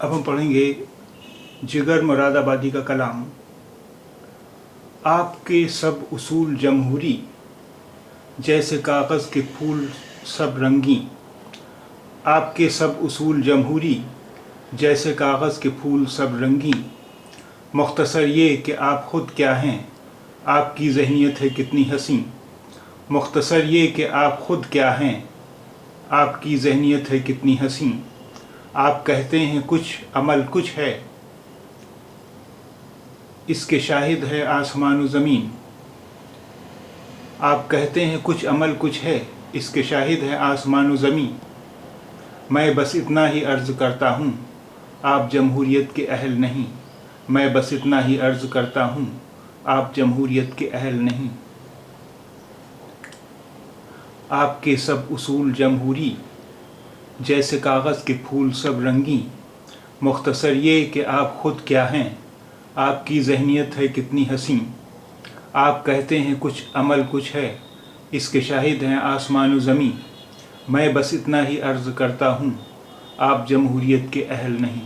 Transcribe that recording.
अब हम पढ़ेंगे जिगर मुरादाबादी का कलाम। आपके सब उसूल जमहूरी, जैसे कागज़ के फूल सब रंगी। आपके सब उसूल जमहूरी, जैसे कागज़ के फूल सब रंगी। मुख्तसर ये कि आप ख़ुद क्या हैं, आपकी ज़हनियत है कितनी हसीं। मुख्तसर ये कि आप ख़ुद क्या हैं, आपकी ज़हनियत है कितनी हसीं। आप कहते हैं कुछ अमल कुछ है, इसके शाहिद है आसमान व ज़मीन। आप कहते हैं कुछ अमल कुछ है, इसके शाहिद है आसमान व ज़मीन। मैं बस इतना ही अर्ज़ करता हूँ, आप जमहूरियत के अहल नहीं। मैं बस इतना ही अर्ज़ करता हूँ, आप जमहूरियत के अहल नहीं। आपके सब उसूल जमहूरी, जैसे कागज़ के फूल सब रंगी। मुख्तसर ये कि आप ख़ुद क्या हैं, आपकी ज़हनियत है कितनी हसीं। आप कहते हैं कुछ अमल कुछ है, इसके शाहिद हैं आसमान व ज़मीं। मैं बस इतना ही अर्ज़ करता हूँ, आप जमहूरियत के अहल नहीं।